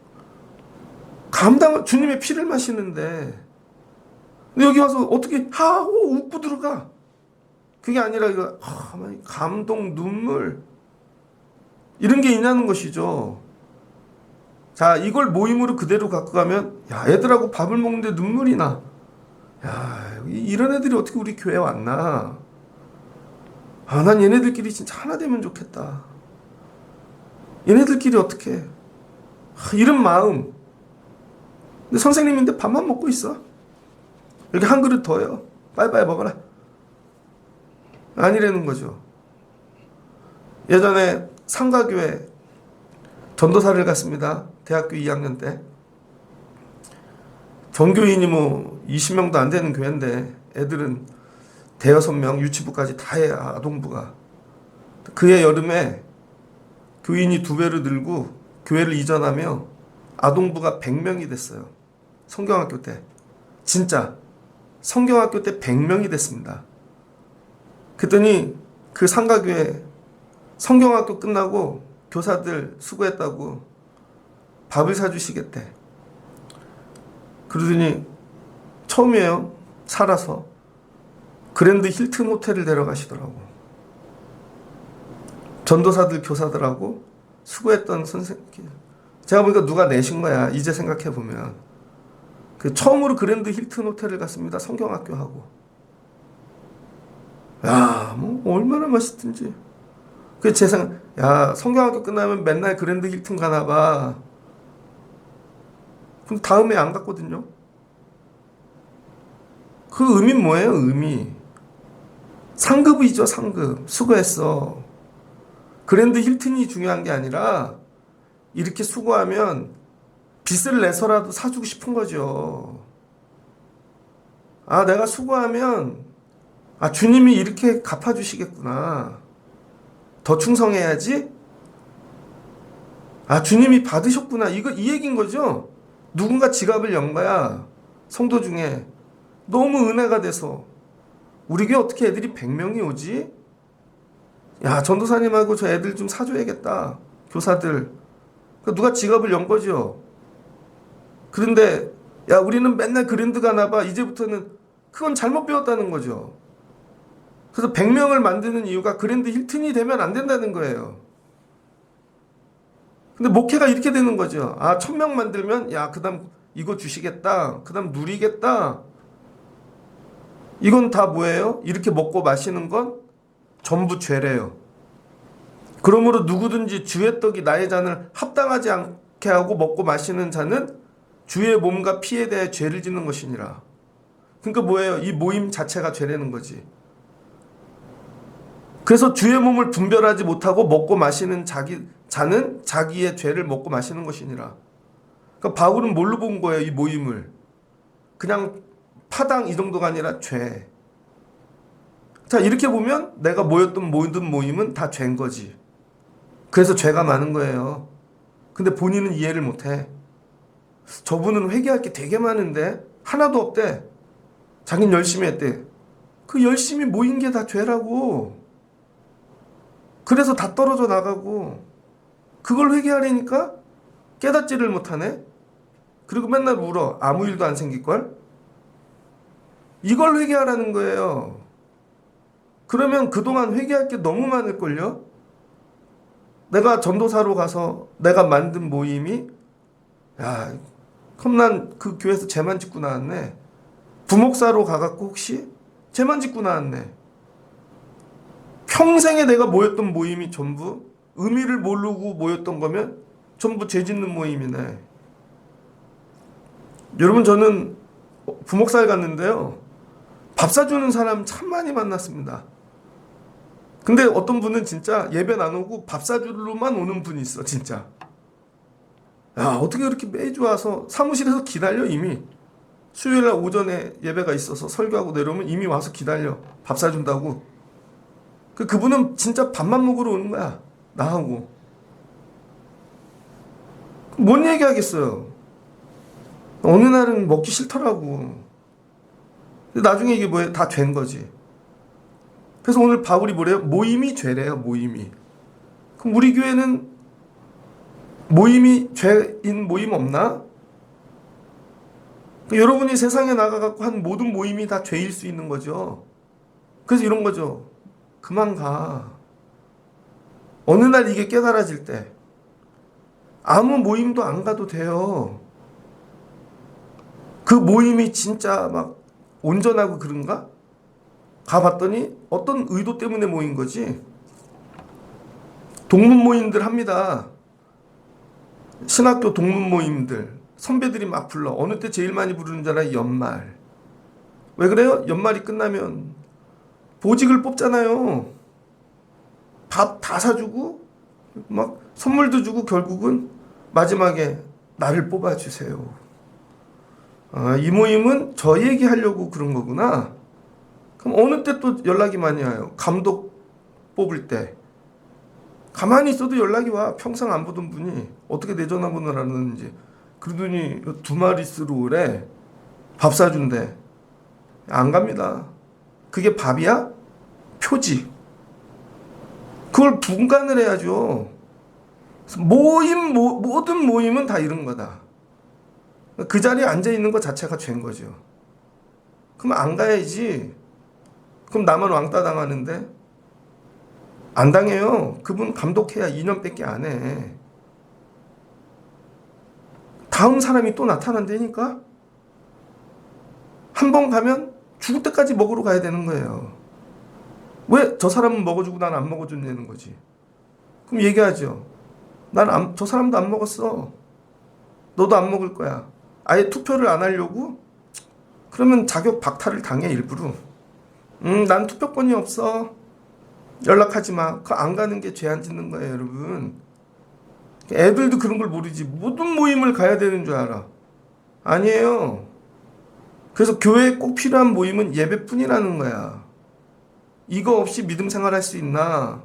주님의 피를 마시는데, 근데 여기 와서 어떻게 하고 웃고 들어가? 그게 아니라 이거 감동, 눈물 이런 게 있냐는 것이죠. 자, 이걸 모임으로 그대로 갖고 가면 야, 애들하고 밥을 먹는데 눈물이 나. 야, 이런 애들이 어떻게 우리 교회에 왔나? 아, 난 얘네들끼리 진짜 하나 되면 좋겠다. 얘네들끼리 어떻게? 이런 마음. 근데 선생님인데 밥만 먹고 있어. 이렇게 한 그릇 더요. 빨리빨리 먹어라. 아니라는 거죠. 예전에 상가교회 전도사를 갔습니다. 대학교 2학년 때. 전교인이 뭐 20명도 안 되는 교회인데 애들은 대여섯 명, 유치부까지 다 해, 아동부가. 그해 여름에 교인이 2배로 늘고 교회를 이전하며 아동부가 100명이 됐어요. 성경학교 때. 진짜 성경학교 때 100명이 됐습니다. 그랬더니 그 상가교회 성경학교 끝나고 교사들 수고했다고 밥을 사주시겠대. 그러더니 처음이에요. 살아서 그랜드 힐튼 호텔을 데려가시더라고. 전도사들 교사들하고 수고했던 선생님. 제가 보니까 누가 내신 거야. 이제 생각해보면. 그 처음으로 그랜드 힐튼 호텔을 갔습니다. 성경학교하고. 야, 뭐 얼마나 맛있든지. 그 제 생각, 야, 성경학교 끝나면 맨날 그랜드 힐튼 가나 봐. 그럼 다음에 안 갔거든요. 그 의미는 뭐예요? 의미. 상급이죠, 상급. 수고했어. 그랜드 힐튼이 중요한 게 아니라 이렇게 수고하면 빚을 내서라도 사주고 싶은 거죠. 아, 내가 수고하면 아, 주님이 이렇게 갚아주시겠구나. 더 충성해야지. 아, 주님이 받으셨구나. 이 얘기인 거죠. 누군가 지갑을 연 거야. 성도 중에. 너무 은혜가 돼서. 우리 교회 어떻게 애들이 100명이 오지? 야, 전도사님하고 저 애들 좀 사줘야겠다. 교사들. 누가 지갑을 연 거죠. 그런데 야, 우리는 맨날 그랜드 가나 봐. 이제부터는 그건 잘못 배웠다는 거죠. 그래서 100명을 만드는 이유가 그랜드 힐튼이 되면 안 된다는 거예요. 근데 목회가 이렇게 되는 거죠. 아, 1000명 만들면 야, 그다음 이거 주시겠다. 그다음 누리겠다. 이건 다 뭐예요? 이렇게 먹고 마시는 건 전부 죄래요. 그러므로 누구든지 주의 떡이 나의 잔을 합당하지 않게 하고 먹고 마시는 자는 주의 몸과 피에 대해 죄를 짓는 것이니라. 그러니까 뭐예요? 이 모임 자체가 죄라는 거지. 그래서 주의 몸을 분별하지 못하고 먹고 마시는 자는 자기의 죄를 먹고 마시는 것이니라. 그러니까 바울은 뭘로 본 거예요? 이 모임을. 그냥 파당 이 정도가 아니라 죄. 자, 이렇게 보면 내가 모였던 모든 모임은 다 죄인 거지. 그래서 죄가 많은 거예요. 근데 본인은 이해를 못해. 저분은 회개할 게 되게 많은데 하나도 없대. 자기는 열심히 했대. 그 열심히 모인 게 다 죄라고. 그래서 다 떨어져 나가고 그걸 회개하려니까 깨닫지를 못하네. 그리고 맨날 울어. 아무 일도 안 생길걸? 이걸 회개하라는 거예요. 그러면 그동안 회개할 게 너무 많을걸요? 내가 전도사로 가서 내가 만든 모임이 야, 그럼 난 그 교회에서 죄만 짓고 나왔네. 부목사로 가갖고 혹시 죄만 짓고 나왔네. 평생에 내가 모였던 모임이 전부 의미를 모르고 모였던 거면 전부 죄 짓는 모임이네. 여러분, 저는 부목사에 갔는데요. 밥 사주는 사람 참 많이 만났습니다. 근데 어떤 분은 진짜 예배 나누고 밥 사주러만 오는 분이 있어, 진짜. 야, 어떻게 그렇게 매주 와서 사무실에서 기다려, 이미. 수요일날 오전에 예배가 있어서 설교하고 내려오면 이미 와서 기다려. 밥 사준다고. 그분은 진짜 밥만 먹으러 오는 거야, 나하고. 뭔 얘기하겠어요. 어느 날은 먹기 싫더라고. 나중에 이게 뭐예요? 다 죄인 거지. 그래서 오늘 바울이 뭐래요? 모임이 죄래요, 모임이. 그럼 우리 교회는 모임이 죄인 모임 없나? 여러분이 세상에 나가갖고 한 모든 모임이 다 죄일 수 있는 거죠. 그래서 이런 거죠. 그만 가. 어느 날 이게 깨달아질 때 아무 모임도 안 가도 돼요. 그 모임이 진짜 막 온전하고 그런가? 가봤더니 어떤 의도 때문에 모인 거지. 동문 모임들 합니다. 신학교 동문 모임들 선배들이 막 불러. 어느 때 제일 많이 부르는 줄 알아요? 연말. 왜 그래요? 연말이 끝나면 보직을 뽑잖아요. 밥 다 사주고 막 선물도 주고 결국은 마지막에 나를 뽑아주세요. 아, 이 모임은 저 얘기하려고 그런 거구나. 그럼 어느 때 또 연락이 많이 와요? 감독 뽑을 때. 가만히 있어도 연락이 와. 평생 안 보던 분이 어떻게 내 전화번호를 알았는지. 그러더니 2마리스로 오래. 밥 사준대. 안 갑니다. 그게 밥이야? 표지. 그걸 분간을 해야죠. 모든 모임은 다 이런 거다. 그 자리에 앉아있는 것 자체가 죄인 거죠. 그럼 안 가야지. 그럼 나만 왕따 당하는데? 안 당해요. 그분 감독해야 2년밖에 안 해. 다음 사람이 또 나타난다니까? 한 번 가면 죽을 때까지 먹으러 가야 되는 거예요. 왜 저 사람은 먹어주고 난 안 먹어준다는 거지? 그럼 얘기하죠. 저 사람도 안 먹었어. 너도 안 먹을 거야. 아예 투표를 안 하려고? 그러면 자격 박탈을 당해, 일부러. 난 투표권이 없어. 연락하지 마. 그거 안 가는 게 죄 안 짓는 거예요, 여러분. 애들도 그런 걸 모르지. 모든 모임을 가야 되는 줄 알아. 아니에요. 그래서 교회에 꼭 필요한 모임은 예배뿐이라는 거야. 이거 없이 믿음 생활할 수 있나?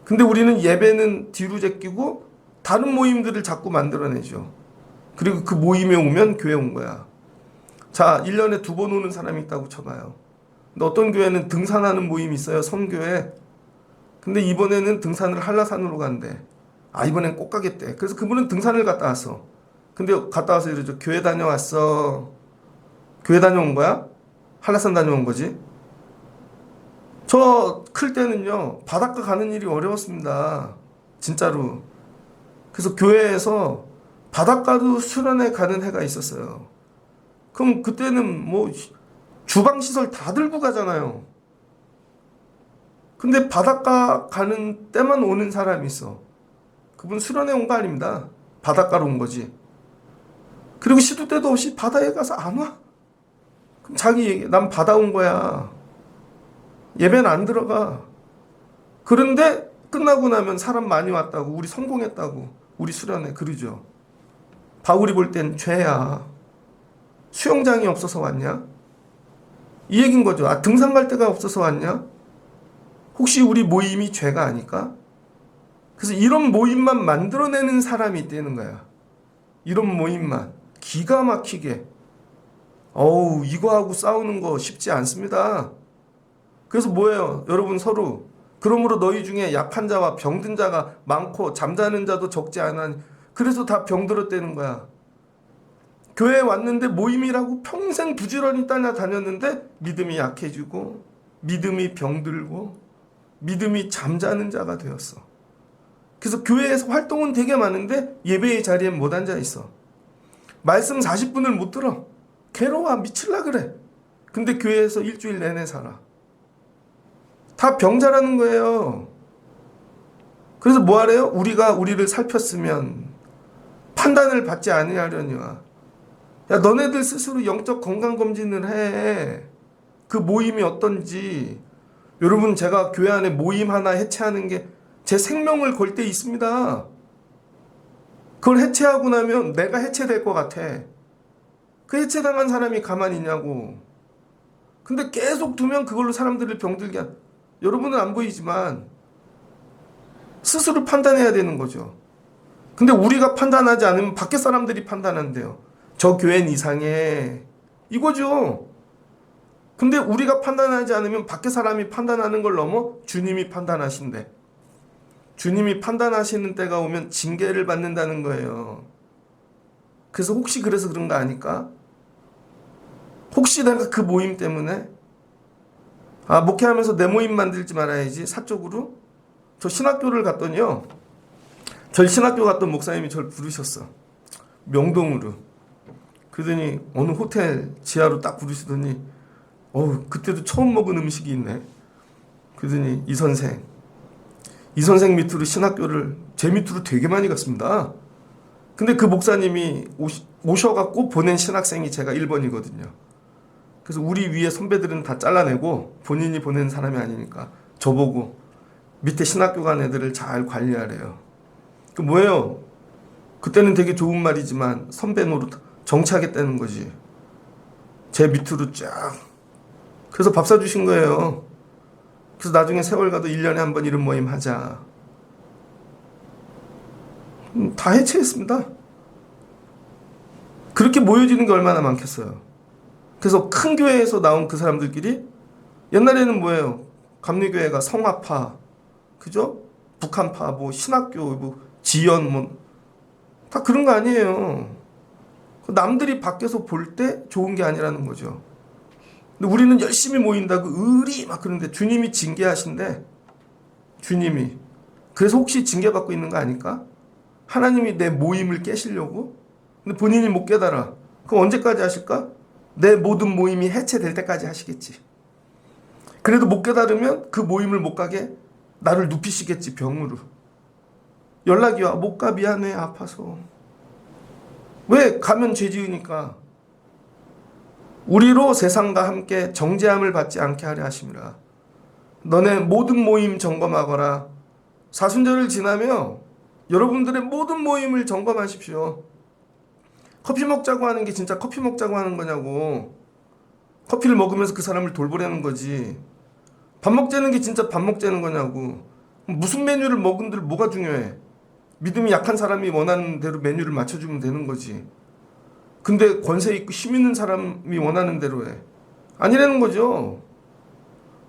근데 우리는 예배는 뒤로 제끼고 다른 모임들을 자꾸 만들어내죠. 그리고 그 모임에 오면 교회 온 거야. 자, 1년에 2번 오는 사람이 있다고 쳐봐요. 근데 어떤 교회는 등산하는 모임이 있어요, 성교회. 근데 이번에는 등산을 한라산으로 간대. 아, 이번엔 꼭 가겠대. 그래서 그분은 등산을 갔다 왔어. 근데 갔다 와서 이러죠. 교회 다녀왔어. 교회 다녀온 거야? 한라산 다녀온 거지? 저 클 때는요, 바닷가 가는 일이 어려웠습니다. 진짜로. 그래서 교회에서 바닷가도 수련회 가는 해가 있었어요. 그럼 그때는 뭐 주방시설 다 들고 가잖아요. 근데 바닷가 가는 때만 오는 사람이 있어. 그분 수련회 온 거 아닙니다. 바닷가로 온 거지. 그리고 시도 때도 없이 바다에 가서 안 와. 그럼 자기 얘기, 난 바다 온 거야. 예배는 안 들어가. 그런데 끝나고 나면 사람 많이 왔다고, 우리 성공했다고, 우리 수련회 그러죠. 바울이 볼 땐 죄야. 수영장이 없어서 왔냐? 이 얘긴 거죠. 아, 등산 갈 데가 없어서 왔냐? 혹시 우리 모임이 죄가 아닐까? 그래서 이런 모임만 만들어내는 사람이 있다는 거야. 이런 모임만 기가 막히게. 어우, 이거하고 싸우는 거 쉽지 않습니다. 그래서 뭐예요? 여러분 서로 그러므로 너희 중에 약한 자와 병든 자가 많고 잠자는 자도 적지 않으니 그래서 다 병들었다는 거야. 교회에 왔는데 모임이라고 평생 부지런히 다녔는데 믿음이 약해지고 믿음이 병들고 믿음이 잠자는 자가 되었어. 그래서 교회에서 활동은 되게 많은데 예배의 자리에 못 앉아 있어. 말씀 40분을 못 들어. 괴로워 미칠라 그래. 근데 교회에서 일주일 내내 살아. 다 병자라는 거예요. 그래서 뭐 하래요? 우리가 우리를 살폈으면 판단을 받지 아니하려니와. 야, 너네들 스스로 영적 건강검진을 해. 그 모임이 어떤지. 여러분, 제가 교회 안에 모임 하나 해체하는 게 제 생명을 걸 때 있습니다. 그걸 해체하고 나면 내가 해체될 것 같아. 그 해체당한 사람이 가만히 있냐고. 근데 계속 두면 그걸로 사람들을 병들게 여러분은 안 보이지만 스스로 판단해야 되는 거죠. 근데 우리가 판단하지 않으면 밖에 사람들이 판단한대요. 저 교회는 이상해. 이거죠. 근데 우리가 판단하지 않으면 밖에 사람이 판단하는 걸 넘어 주님이 판단하신대. 주님이 판단하시는 때가 오면 징계를 받는다는 거예요. 그래서 혹시 그래서 그런 거 아닐까? 혹시 내가 그 모임 때문에 목회하면서 내 모임 만들지 말아야지 사적으로? 저 신학교를 갔더니요. 저 신학교 갔던 목사님이 저를 부르셨어. 명동으로. 그러더니 어느 호텔 지하로 딱 부르시더니 그때도 처음 먹은 음식이 있네. 그러더니 이 선생 밑으로 신학교를 제 밑으로 되게 많이 갔습니다. 근데 그 목사님이 오셔갖고 보낸 신학생이 제가 1번이거든요. 그래서 우리 위에 선배들은 다 잘라내고 본인이 보낸 사람이 아니니까 저보고 밑에 신학교 간 애들을 잘 관리하래요. 그 뭐예요? 그때는 되게 좋은 말이지만 선배 노릇 정치하겠다는 거지. 제 밑으로 쫙. 그래서 밥 사주신 거예요. 그래서 나중에 세월 가도 1년에 한 번 이런 모임 하자. 다 해체했습니다. 그렇게 모여지는 게 얼마나 많겠어요. 그래서 큰 교회에서 나온 그 사람들끼리 옛날에는 뭐예요? 감리교회가 성화파, 그죠? 북한파, 뭐 신학교, 뭐 지연, 뭐 다 그런 거 아니에요. 남들이 밖에서 볼 때 좋은 게 아니라는 거죠. 근데 우리는 열심히 모인다고 의리 막 그러는데 주님이 징계하신대. 주님이. 그래서 혹시 징계받고 있는 거 아닐까? 하나님이 내 모임을 깨시려고? 근데 본인이 못 깨달아. 그럼 언제까지 하실까? 내 모든 모임이 해체될 때까지 하시겠지. 그래도 못 깨달으면 그 모임을 못 가게 나를 눕히시겠지, 병으로. 연락이 와. 못 가, 미안해, 아파서. 왜? 가면 죄 지으니까. 우리로 세상과 함께 정죄함을 받지 않게 하려 하심이라. 너네 모든 모임 점검하거라. 사순절을 지나며 여러분들의 모든 모임을 점검하십시오. 커피 먹자고 하는 게 진짜 커피 먹자고 하는 거냐고. 커피를 먹으면서 그 사람을 돌보려는 거지. 밥 먹자는 게 진짜 밥 먹자는 거냐고. 무슨 메뉴를 먹은들 뭐가 중요해. 믿음이 약한 사람이 원하는 대로 메뉴를 맞춰주면 되는 거지. 근데 권세 있고 힘 있는 사람이 원하는 대로 해. 아니라는 거죠.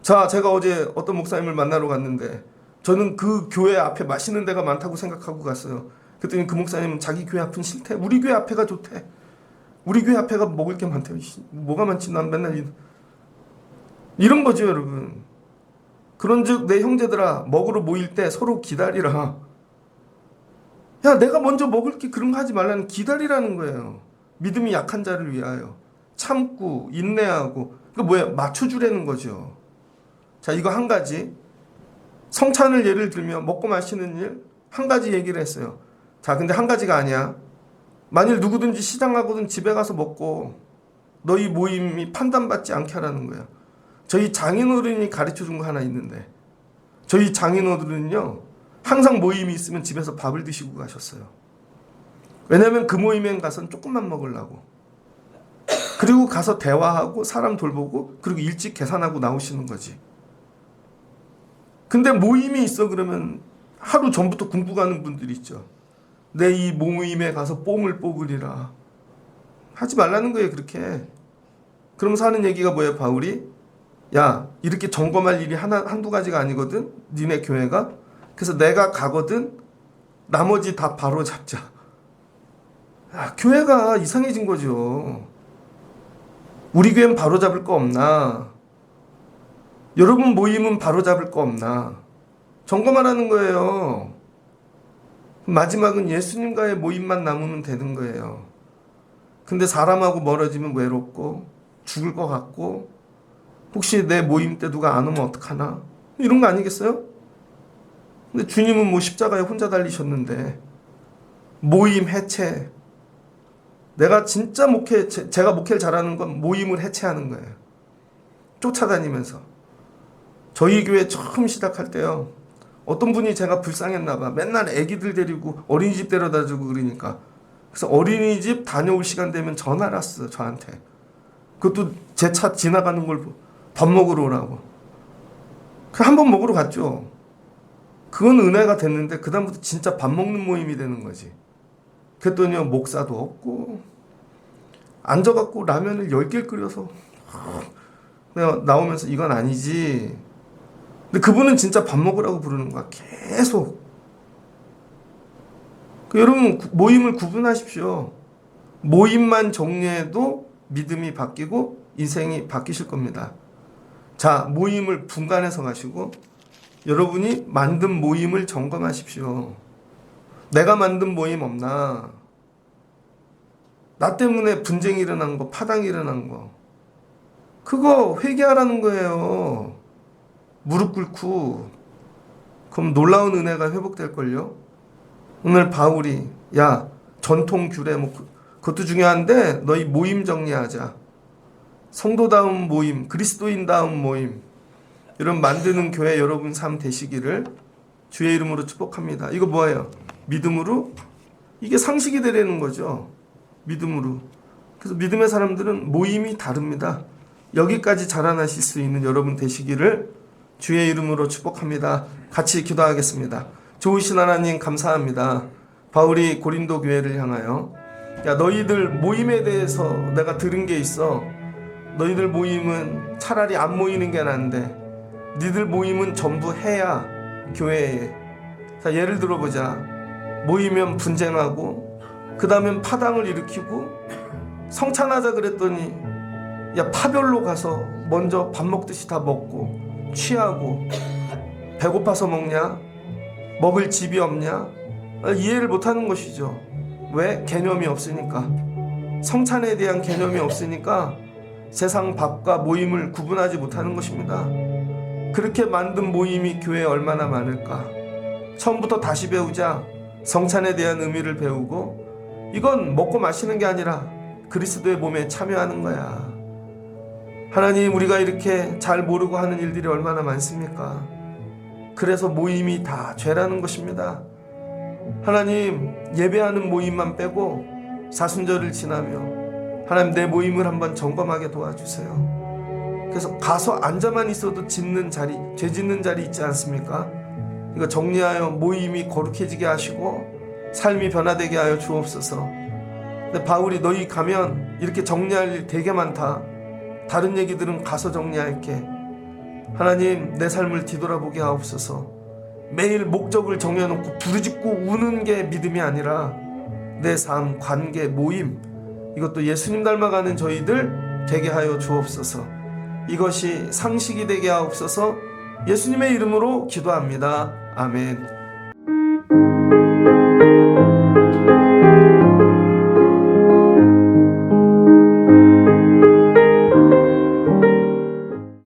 자, 제가 어제 어떤 목사님을 만나러 갔는데 저는 그 교회 앞에 맛있는 데가 많다고 생각하고 갔어요. 그랬더니 그 목사님은 자기 교회 앞은 싫대. 우리 교회 앞에가 좋대. 우리 교회 앞에가 먹을 게 많대. 뭐가 많지? 난 맨날 이런 거죠, 여러분. 그런즉 내 형제들아, 먹으러 모일 때 서로 기다리라. 야, 내가 먼저 먹을 게 그런 거 하지 말라는, 기다리라는 거예요. 믿음이 약한 자를 위하여 참고 인내하고. 그 뭐야? 맞춰주라는 거죠. 자, 이거 한 가지. 성찬을 예를 들면 먹고 마시는 일 한 가지 얘기를 했어요. 자, 근데 한 가지가 아니야. 만일 누구든지 시장 가거든 집에 가서 먹고 너희 모임이 판단받지 않게 하라는 거야. 저희 장인어른이 가르쳐준 거 하나 있는데, 저희 장인어른은요 항상 모임이 있으면 집에서 밥을 드시고 가셨어요. 왜냐면 그 모임에 가서는 조금만 먹으려고. 그리고 가서 대화하고 사람 돌보고 그리고 일찍 계산하고 나오시는 거지. 근데 모임이 있어 그러면 하루 전부터 공부 가는 분들이 있죠. 내 이 모임에 가서 뽕을 뽑으리라. 하지 말라는 거예요, 그렇게. 그러면서 하는 얘기가 뭐예요, 바울이? 야, 이렇게 점검할 일이 한두 가지가 아니거든, 니네 교회가. 그래서 내가 가거든, 나머지 다 바로 잡자. 야, 교회가 이상해진 거죠. 우리 교회는 바로 잡을 거 없나? 여러분 모임은 바로 잡을 거 없나? 점검하라는 거예요. 마지막은 예수님과의 모임만 남으면 되는 거예요. 근데 사람하고 멀어지면 외롭고 죽을 것 같고 혹시 내 모임 때 누가 안 오면 어떡하나? 이런 거 아니겠어요? 근데 주님은 뭐 십자가에 혼자 달리셨는데 모임 해체. 내가 진짜 제가 목회를 잘하는 건 모임을 해체하는 거예요. 쫓아다니면서. 저희 교회 처음 시작할 때요. 어떤 분이 제가 불쌍했나 봐. 맨날 애기들 데리고 어린이집 데려다 주고 그러니까. 그래서 어린이집 다녀올 시간 되면 전화를 왔어, 저한테. 그것도 제 차 지나가는 걸 밥 먹으러 오라고. 한 번 먹으러 갔죠. 그건 은혜가 됐는데 그 다음부터 진짜 밥 먹는 모임이 되는 거지. 그랬더니 목사도 없고 앉아갖고 라면을 10개를 끓여서 내가 나오면서 이건 아니지. 근데 그분은 진짜 밥 먹으라고 부르는 거야. 계속. 여러분 모임을 구분하십시오. 모임만 정리해도 믿음이 바뀌고 인생이 바뀌실 겁니다. 자, 모임을 분간해서 가시고 여러분이 만든 모임을 점검하십시오. 내가 만든 모임 없나? 나 때문에 분쟁이 일어난 거, 파당이 일어난 거. 그거 회개하라는 거예요. 무릎 꿇고. 그럼 놀라운 은혜가 회복될걸요? 오늘 바울이 야, 전통 규례 뭐 그것도 중요한데 너희 모임 정리하자. 성도다운 모임, 그리스도인다운 모임. 이런 만드는 교회 여러분 삶 되시기를 주의 이름으로 축복합니다. 이거 뭐예요? 믿음으로? 이게 상식이 되려는 거죠. 믿음으로. 그래서 믿음의 사람들은 모임이 다릅니다. 여기까지 자라나실 수 있는 여러분 되시기를 주의 이름으로 축복합니다. 같이 기도하겠습니다. 좋으신 하나님 감사합니다. 바울이 고린도 교회를 향하여 야, 너희들 모임에 대해서 내가 들은 게 있어. 너희들 모임은 차라리 안 모이는 게 나은데 니들 모임은 전부 해야 교회에. 자, 예를 들어보자. 모이면 분쟁하고 그 다음엔 파당을 일으키고 성찬하자 그랬더니 야, 파별로 가서 먼저 밥 먹듯이 다 먹고 취하고 배고파서 먹냐? 먹을 집이 없냐? 이해를 못하는 것이죠. 왜? 개념이 없으니까. 성찬에 대한 개념이 없으니까 세상 밥과 모임을 구분하지 못하는 것입니다. 그렇게 만든 모임이 교회에 얼마나 많을까? 처음부터 다시 배우자. 성찬에 대한 의미를 배우고 이건 먹고 마시는 게 아니라 그리스도의 몸에 참여하는 거야. 하나님, 우리가 이렇게 잘 모르고 하는 일들이 얼마나 많습니까? 그래서 모임이 다 죄라는 것입니다. 하나님, 예배하는 모임만 빼고 사순절을 지나며 하나님 내 모임을 한번 점검하게 도와주세요. 그래서 가서 앉아만 있어도 짓는 자리, 죄 짓는 자리 있지 않습니까? 이거 정리하여 모임이 거룩해지게 하시고 삶이 변화되게 하여 주옵소서. 근데 바울이 너희 가면 이렇게 정리할 일 되게 많다. 다른 얘기들은 가서 정리할게. 하나님, 내 삶을 뒤돌아보게 하옵소서. 매일 목적을 정해놓고 부르짖고 우는 게 믿음이 아니라 내 삶, 관계, 모임, 이것도 예수님 닮아가는 저희들 되게 하여 주옵소서. 이것이 상식이 되게 하옵소서. 예수님의 이름으로 기도합니다. 아멘.